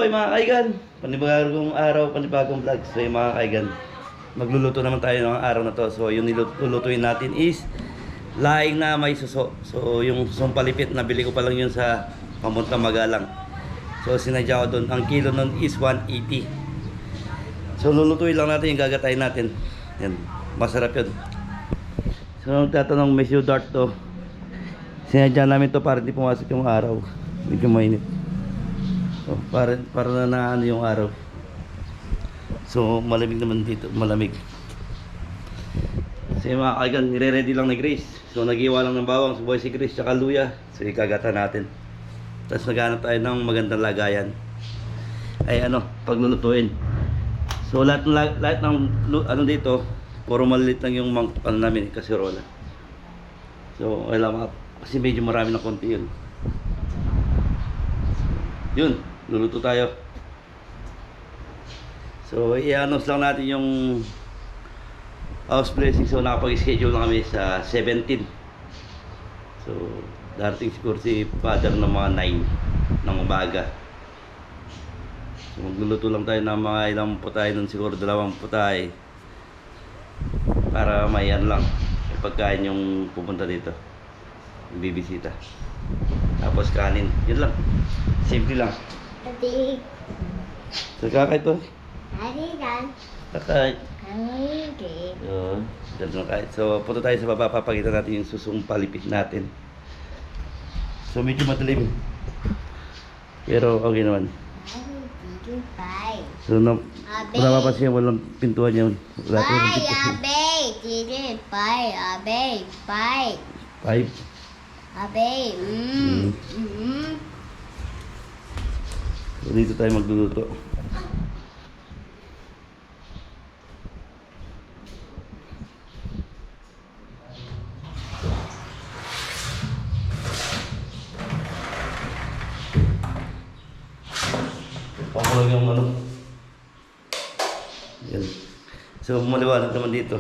buhay mga kaigan. Panibagong araw, panibagong vlog. So yung mga kaigan, magluluto naman tayo ng araw na to. So yung nilulutuin natin is laing na may suso. So yung susong palipit, nabili ko pa lang yun sa pamuntang Magalang. So sinadya ko doon. Ang kilo nun is 180. So lulutuin lang natin yung gagatayin natin. Yan, masarap yun. So nagtatanong, Monsieur Dart to. Sinadya namin to para hindi pumasok yung araw. Medyo mainit. So, para na ano yung araw. So malamig naman dito, malamig. Kasi mga kaigan, nire-ready lang ni Grace. So nag-iwa lang ng bawang, subuhay si Grace tsaka luya. So ikagata natin. Tapos naghanap tayo ng magandang lagayan. Ay ano, paglulutuin. So lahat ng ano dito, puro maliit lang yung ano namin, kasirola. So okay lang, kasi medyo marami na konti yun. Yun, luluto tayo. So i-announce lang natin yung house blessing. So nakapag-schedule na kami sa 17. So darating siguro si father ng mga 9 ng umaga. So magluluto lang tayo ng mga ilang putay nun, siguro 2 putay. Para may ano lang, may pagkain yung pupunta dito, yung bibisita. Tapos kanin, yun lang. Simple lang. Tadi. So kakay to. Tadi dan. Kakay. Okay. Yun. Dito na kahit. So punta tayo sa baba, papakita natin yung susong palipit natin. So medyo madilim. Pero okay naman. So wala mapapansin, walang pintuan yun. Wala tayong pintuan. Bye. 5. Abe. So dito tayo magluluto. Pakulang yung ano. Yan. So maliwanag naman dito.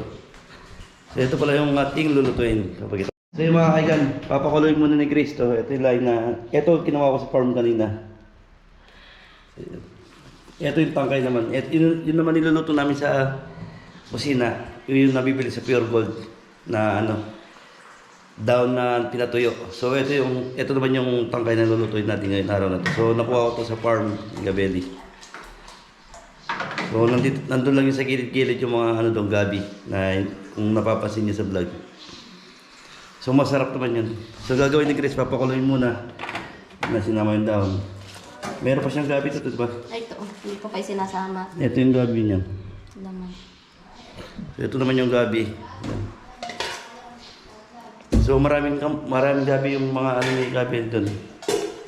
So ito pala yung ating lulutuin. So yung mga kaigan, papakuloy muna ni Grace to. Ito yung line na, ito kinuha ko sa farm kanina. Ito yung tangkay naman. Yun naman niluluto namin sa kusina. Yung nabibili sa Pure Gold na ano, down na pinatuyo. So ito naman yung tangkay na lulutuin natin ngayon araw na to. So nakuha ko to sa farm, Gabelli. So nandun lang yung sa gilid-gilid yung mga ano doon, gabi na kung napapansin niyo sa vlog. So masarap naman yun. So gagawin ni Grace, papakuloyin muna na sinama yung dahon. Meron pa siyang gabi ito, diba? Ay, ito. Hindi ko kayo sinasama. Ito yung gabi niya. Laman. So ito naman yung gabi. So maraming gabi yung mga ano ni gabi doon.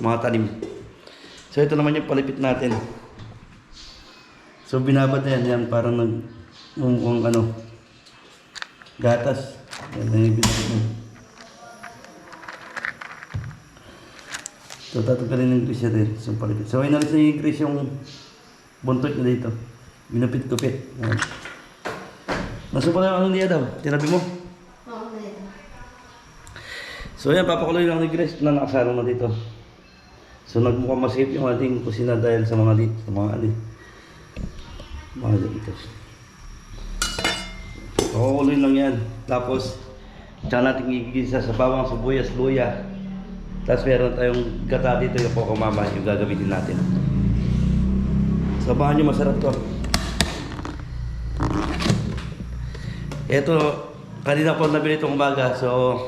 Mga tanim. So ito naman yung palipit natin. So binabad na yan parang mukhang ano, gatas. Yan na yung binabad na. So tatanggalin ng grease din, so palipit. So inalis na yung grease yung buntot niya dito. Binupit-kupit. Nasa pala yung ano niya daw, tinabi mo? Oo, So yan, papakuloy lang ni Grace na nakasarang na dito. So nagmukhang masip yung ating kusina dahil sa mga dito. Papakuloy lang yan. Tapos, tsaka natin igigisa sa bawang, sibuyas, luya. Tapos meron tayong gata dito yung pokomama, yung gagamitin natin. Sabahan nyo, masarap to. Ito, kanina po nabili itong umaga. So,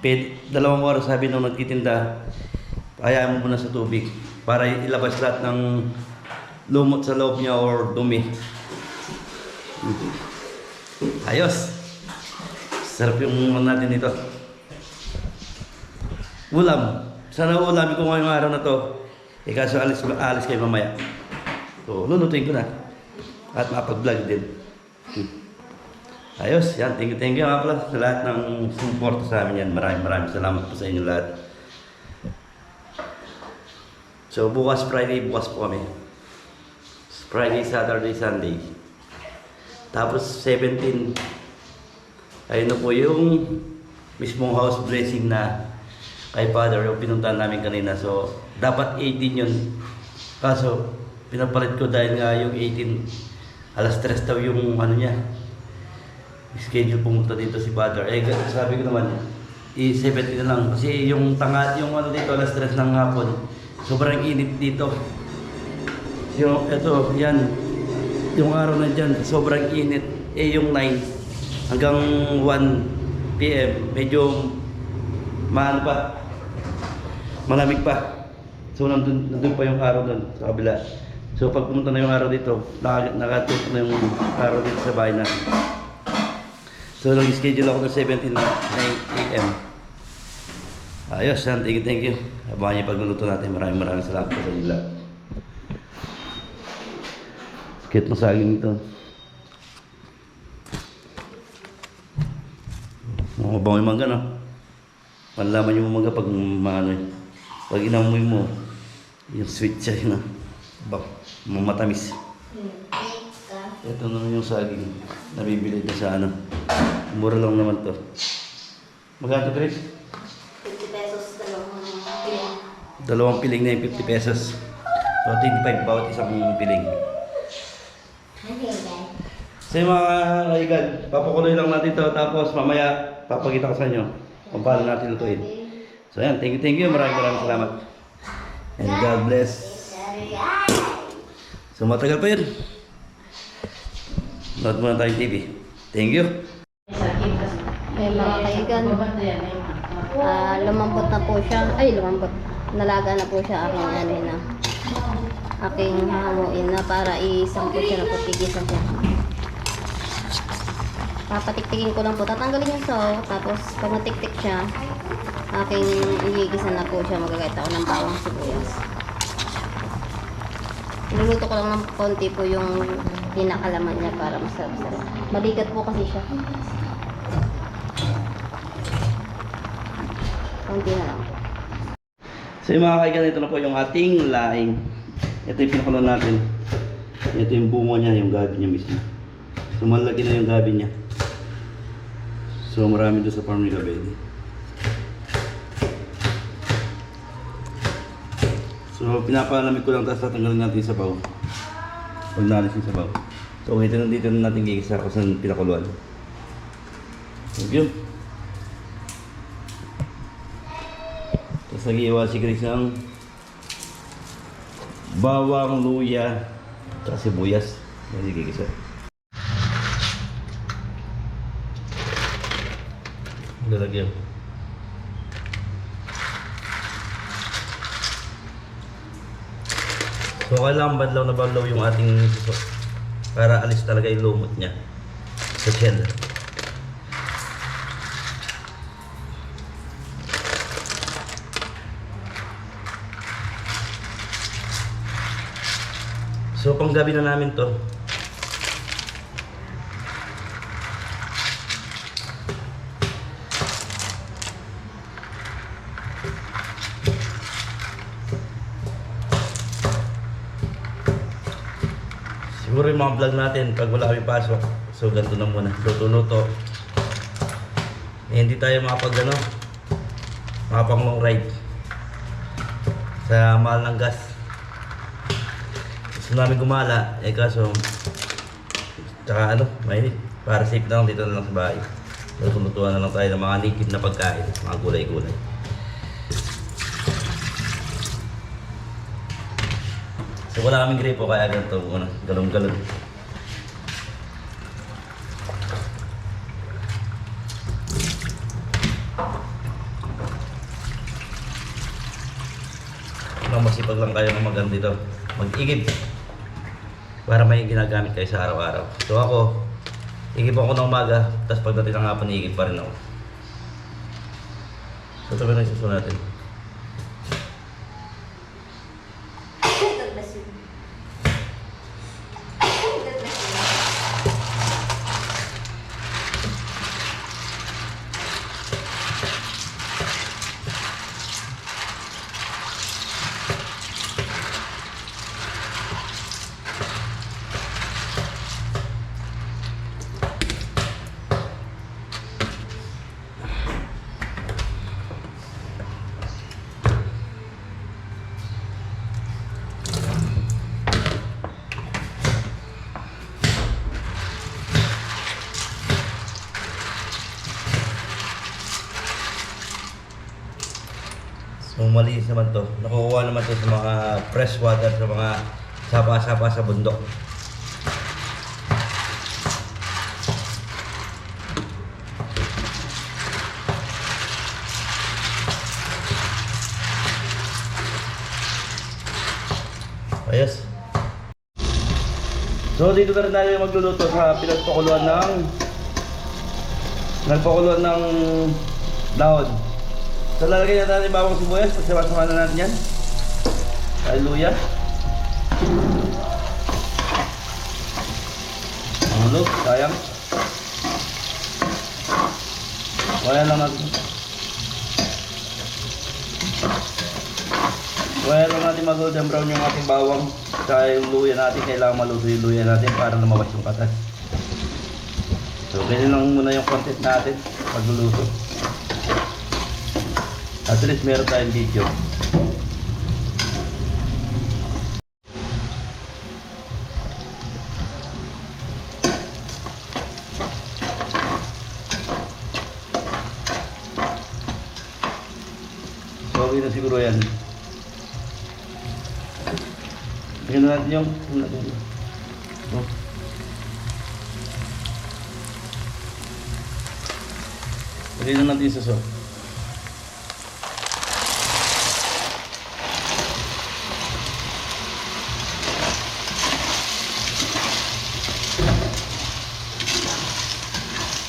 2 oras sabi nung nagtitinda, hayaan mo muna sa tubig para ilabas lahat ng lumot sa loob niya or dumi. Ayos! Sarap yung natin ito. Ulam. Sana ulamin ko ngayong araw na to. Kaso alis kayo mamaya. So, lulutuin ko na. At mapag-vlog din. Ayos. Yan. Thank you nga pala sa lahat ng support sa amin yan. Maraming salamat po sa inyo lahat. So, bukas bukas po kami. Friday, Saturday, Sunday. Tapos 17. Ayun na po yung mismong house blessing na kay Father yung pinuntahan namin kanina. So dapat 18 yun. Kaso pinapalit ko dahil nga yung 18, alas 3 daw yung ano niya. Schedule pumunta dito si Father. Eh, sabi ko naman, i-70 na lang. Kasi yung yung ano dito, alas 3 ng hapon, sobrang init dito. Yung, eto, yan. Yung araw na dyan, sobrang init. Eh, yung 9 hanggang 1 PM, medyo maano pa, malamig pa. So, nandun pa yung araw dun sa kabila. So, pag pumunta na yung araw dito, nakatutok na yung araw dito sa bahay natin. So, nag-schedule ako ng 17 AM. Ayos, yan. Thank you. Abangan niyo pagluluto natin. Maraming salamat po sa inyo lahat. Sakit mo saging ito. Mabango yung mangga, no? Panlaman yung mangga pag maano eh. Pag inamoy mo, yung sweet siya yun, matamis. Ito naman yung saging. Nabibili na sa ano. Mura lang naman to. Magkano, Chris? 50 pesos, Dalawang piling na yung 50 pesos. So, 25 bawat isang piling. So yung mga kaigan, papakuloy lang natin to, tapos mamaya papakita ko sa inyo kung paano natin lutuin. So yan, thank you. Maraming salamat. And God bless. So matagal pa yun. Nood muna tayong TV. Thank you. May mga kaigan. Lumambot na po siya. Ay, lumambot. Nalaga na po siya aking ano na. Aking hamuin na para isampot siya na po. Tigisan siya. Papatiktikin ko lang po. Tatanggalin yung saw. Tapos pag natiktik siya, aking igigisan na po siya. Magagayat ako ng bawang sibuyas. Niluluto ko lang ng konti po yung pinakalaman niya para masarap-sarap. Maligat po kasi siya. Konti na lang. So yung mga kaigan, ito na po yung ating laing. Ito yung pinakulo natin. Ito yung bungo niya, yung gabi niya mismo. So malaki na yung gabi niya. So marami doon sa farm ni Gabedi. So pinapalamig ko lang, tapos tatanggalin natin yung sabaw. Huwag nalis yung sabaw. So dito na natin gigisa kung saan pinakuluan. Thank you. Tapos nag-iiwa si Chris ng bawang, luya, at sibuyas. Yan gigisa. Lalagyan. So kailangan badlaw na badlaw yung ating suso para alis talaga yung lumot niya sa shell. So panggabi na namin to. Siguro yung mga vlog natin pag wala kami pasok, so ganito na muna, luto-luto. Hindi tayo makapang long ride sa mahal ng gas. Gusto namin gumala, kaso tsaka mainit, para safe na lang dito na lang sa bahay. Luto-lutuan na lang tayo ng mga native na pagkain, mga gulay-gulay. So wala kaming gripo kaya ganito muna, galong-galong. Masipag lang kayo ng maganda dito, mag-igib para may ginagamit kayo sa araw-araw. So ako, igib ako ng umaga, tapos pagdating ng hapon, igib pa rin ako. So ito ba na isusunod natin? malinis naman to. Nakukuha naman to sa mga fresh water, sa mga sapa-sapa sa bundok. Ayos. So dito na rin tayo magluluto sa pinagpakuluan ng dahon. So lalagay na natin bawang sibuyas, pagsama-sama na natin yan. Ay luya. Ano, sayang. Kaya lang natin. Kaya lang natin mag-golden brown yung ating bawang. Kaya yung luya natin, kailangan maluto yung luya natin para lumabas yung katas. So ganyan lang muna yung content natin pagluluto. At least meron tayong video. So okay na siguro yan. Tingnan natin yung oh. Tingnan natin yung suso.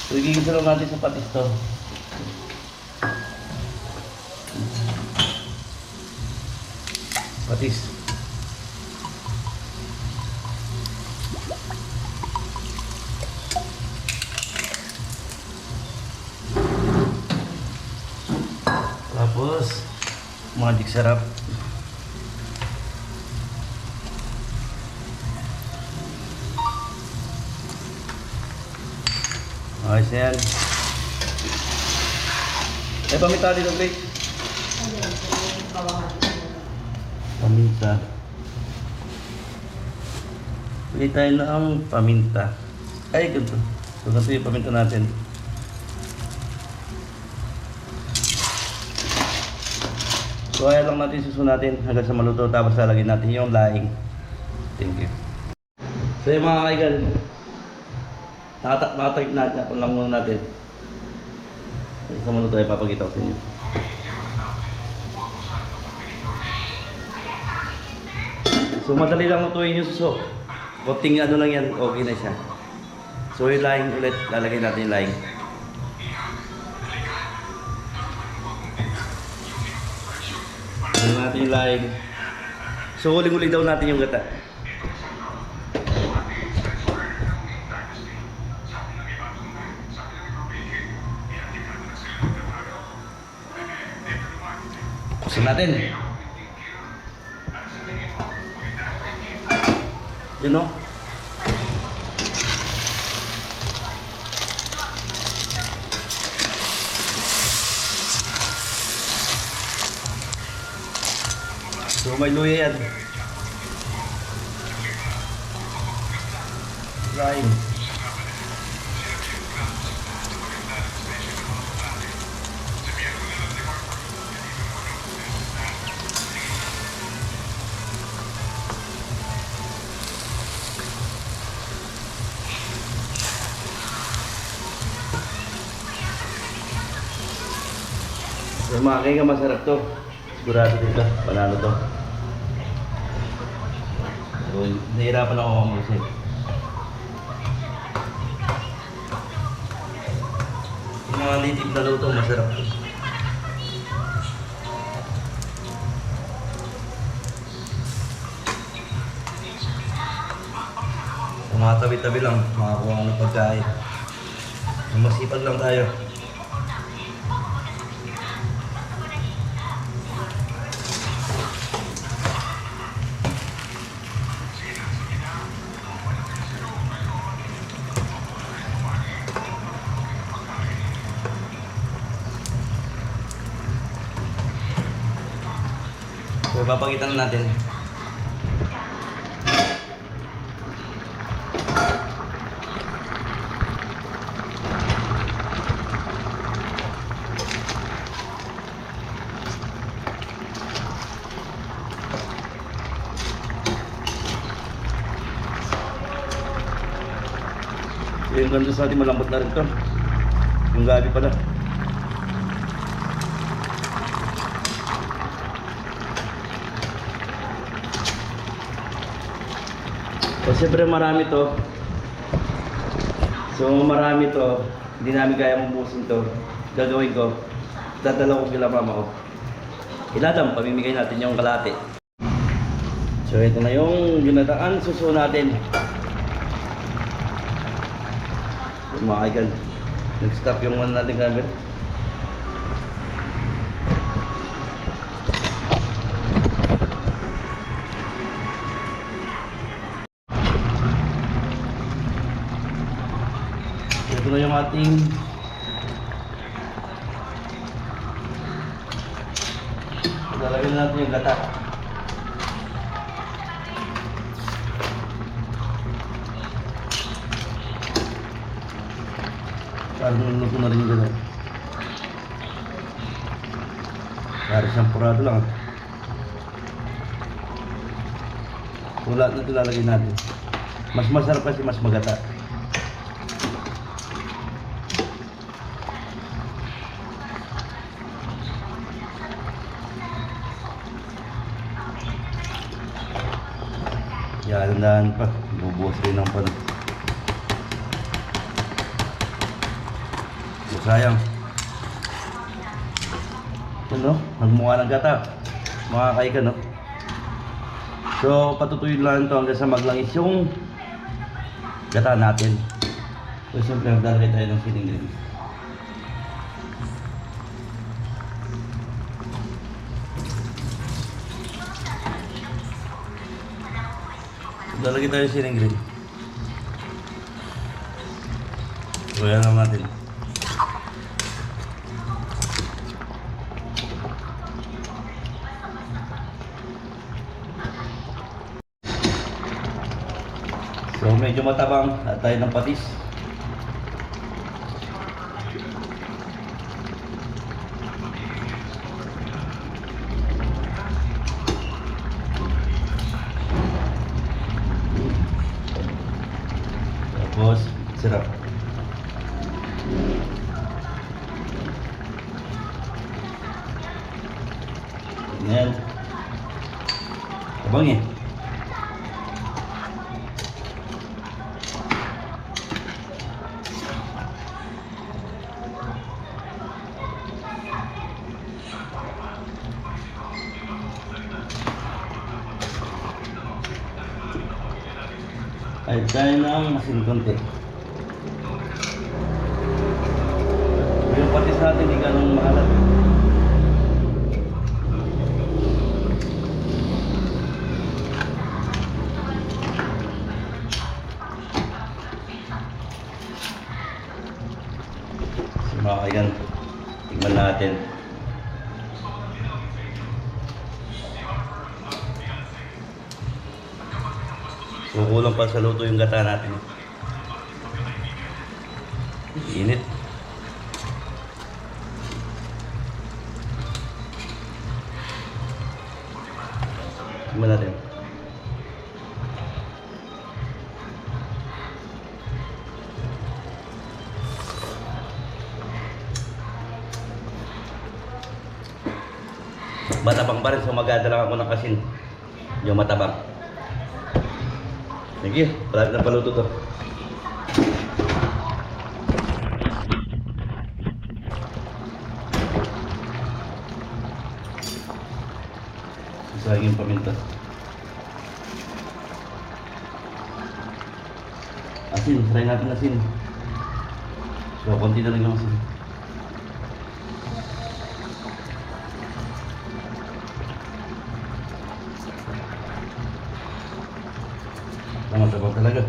So, igigisa lang natin sa patis to. Patis. Tapos, magic sarap. Ayos na yan. Paminta dito, Grace. Paminta. Pili tayo ng paminta. Ay, ganito. So, ganito yung paminta natin. So, kaya lang natin susun natin hanggang sa maluto. Tapos lalagyan natin yung laing. Thank you. So, yung mga kaigan, nakatype natin. Kung lang muna natin. Sa maluto ay papakita ko sa inyo. So, madali lang lutuin yung suso. Kunting ano lang yan, okay na siya. So, yung laing ulit, lalagay natin yung laing. Lalagay natin yung laing. So, huling-huli daw natin yung gata. Buksan natin. You know? So may luya yan. Lime. So mga kaiga, masarap to. Sigurado dito, panalo to. So nahirapan ako mamusin. Yung mga native na luto, masarap to. So mga tabi-tabi lang, makakuha ko ng pagkain. Masipag lang tayo. So, papakita na natin. Yung ganito sa atin malambot na rin to. Yung gabi pala. So siyempre marami to. So marami to. Hindi namin kaya mabusin to. Gagawin ko. Dadala ko kila mama ko. Iladam, pamimigay natin yung kalate. So ito na yung ginataan suso natin. So, mga kaigan, nag-stop yung one natin camera. Ito na yung ating lalagyan natin yung gata. Parang nuluto na rin yung gata. Parang siyang purado lang. So lahat na ito lalagyan natin. Mas masarap kasi mas magata. Yan, dahan pa. Bubuhos rin ng pan. Sayang. Ano? Nagmukha ng gata. Mga kaigan, no? So, patutuyin lang ito hanggang sa maglangis yung gata natin. So, siyempre, maglalagay tayo ng siningling. Lalagay tayo siningling. So, yan lang natin. So, medyo matabang at tayo ng patis. Tapos, sirap. Ganyan. Abang eh. Ay, tayo ng asin konti. Yung patis natin, hindi ganun maalat. So mga kaigan, tignan natin. So kulang pa sa luto yung gata natin. Init. Tignan natin. Matabang pa rin, so magdadala ako ng asin. Yung matabang. Sige, palapit na paluto to. Isagin yung paminta. Asin, try natin asin. So, konti na lang yung asin. Matabang talaga.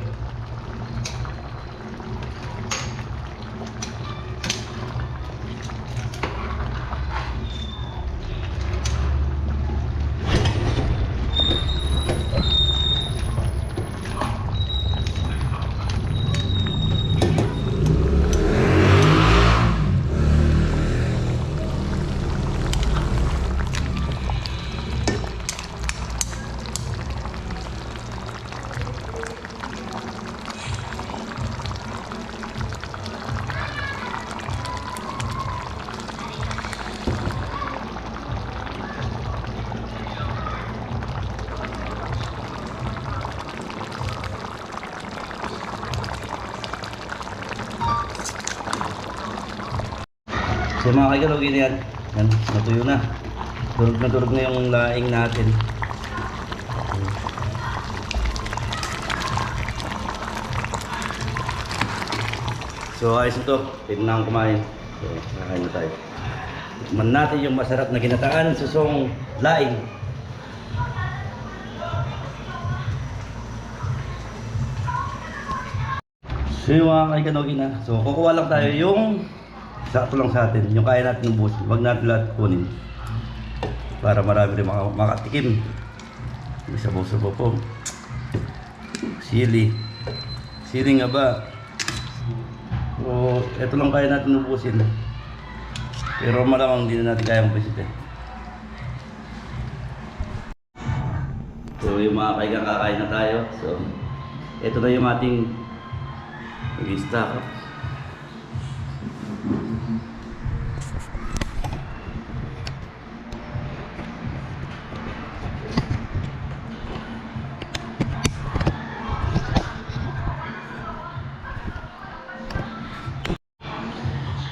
So mga kaigalogin yan. Yan, natuyo na. Durog na yung laing natin. So ayos ito, pwede na akong kumain. So kakain na tayo. Tikman natin yung masarap na ginataan, susong laing. So yung mga kaiganogin na. So kukuha lang tayo yung sakto lang sa atin, yung kaya natin ubusin. Huwag natin lahat kunin. Para marami rin makatikim. Isa po po. Sili. Sili nga ba? So, ito lang kaya natin ubusin. Pero malamang hindi na natin kayang ubusin. So, yung mga kaigang kakain na tayo. So, ito na yung ating i-stock.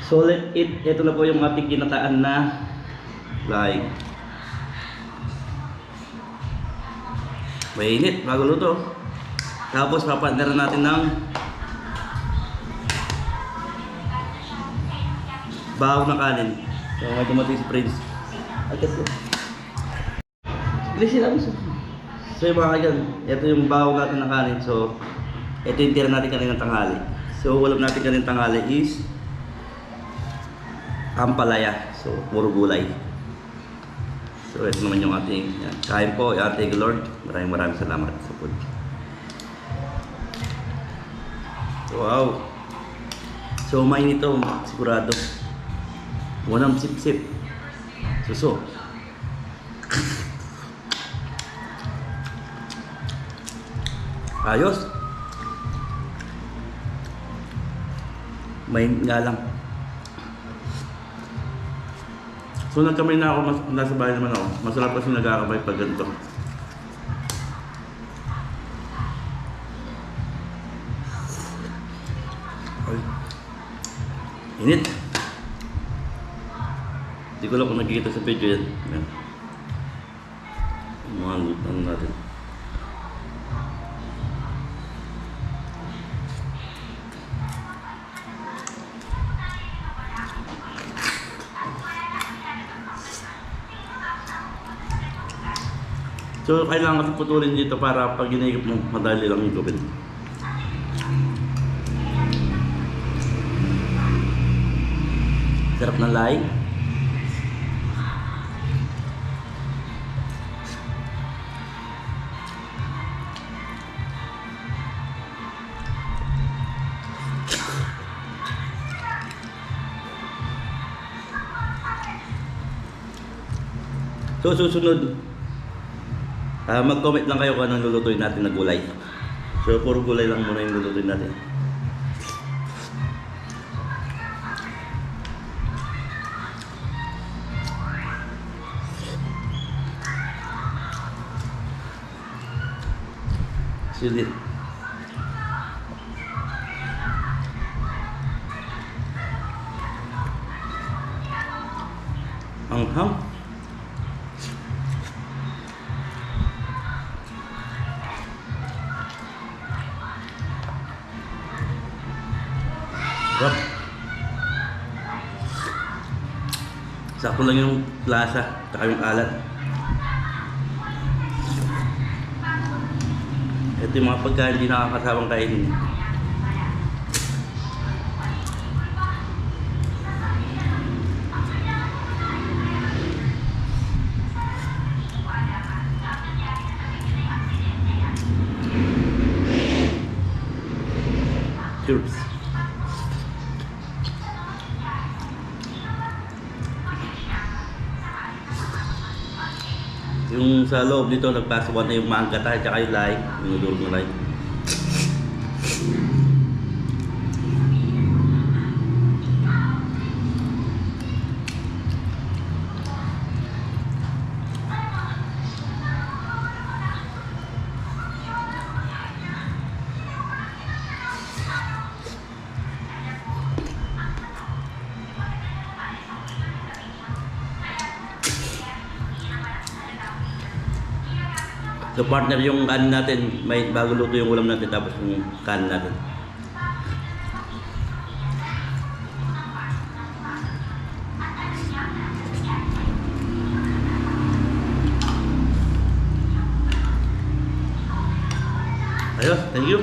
So ito na po yung ating ginataan na laing. Mainit bago luto. Tapos papadala natin ng bahaw na kanin. So may dumating si Prince. Agad po. Bilisin lang. So yung mga kaigan, ito yung bahaw natin na kanin. So ito yung tira natin kaninang tanghali. So ulam natin kaninang tanghali is ampalaya. So, puro gulay. So, ito naman yung ating yan. Kain po, Ate Lord. Maraming salamat sa food. Wow! So, main ito, sigurado. Walang sip-sip. Suso. Ayos. Main nga lang. So nagkamay na ako, nasa bahay naman ako. Masarap kasi nagkakamay pag ganito. Ay. Init. Hindi ko lang kung nakikita sa video yan. Yan. Mga lutan natin. So, kailangan kasi putulin dito para pag ginigip mo, madali lang yung gawin. Sarap ng laing. So, susunod. Mag-comment lang kayo kung anong lulutuin natin na gulay. So, puro gulay lang muna yung lulutuin natin. Sulit. Ang ham. Sarap. Sakto lang yung lasa, saka yung alat. Ito yung mga pagkain hindi nakakasawang kainin. Cheers. Yung sa loob dito, nagpasok na yung mangga tayo, tsaka yung laing, yung udurog na laing. So partner yung kanin natin, may bago luto yung ulam natin tapos yung kanin natin. Ayos, thank you.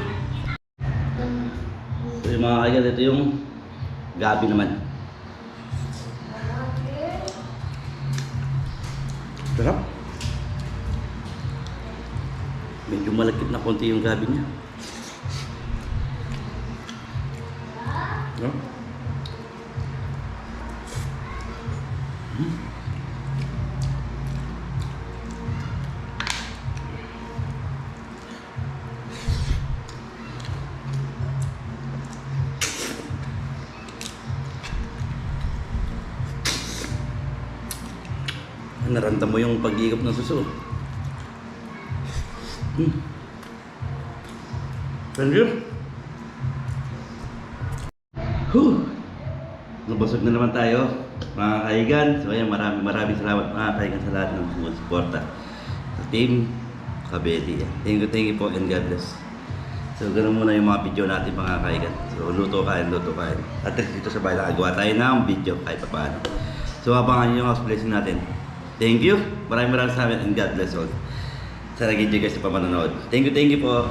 So yung mga kaigan, ito yung gabi naman. Sarap. Medyo malakit na konti yung gabi niya. No? Naranta mo yung pag-iikap ng suso. Thank you. Nabusog na naman tayo, mga kaigan. So ayan, maraming salamat mga kaigan sa lahat ng sumusuporta sa Team Kabeli. Thank you po and God bless. So ganun muna yung mga video natin mga kaigan. So luto kain. At dito sa bahay nakagawa tayo ng video kahit pa paano. So abangan nyo yung house blessing natin. Thank you. Maraming salamat and God bless all. Sa nag-enjoy guys sa pamanonood. Thank you po.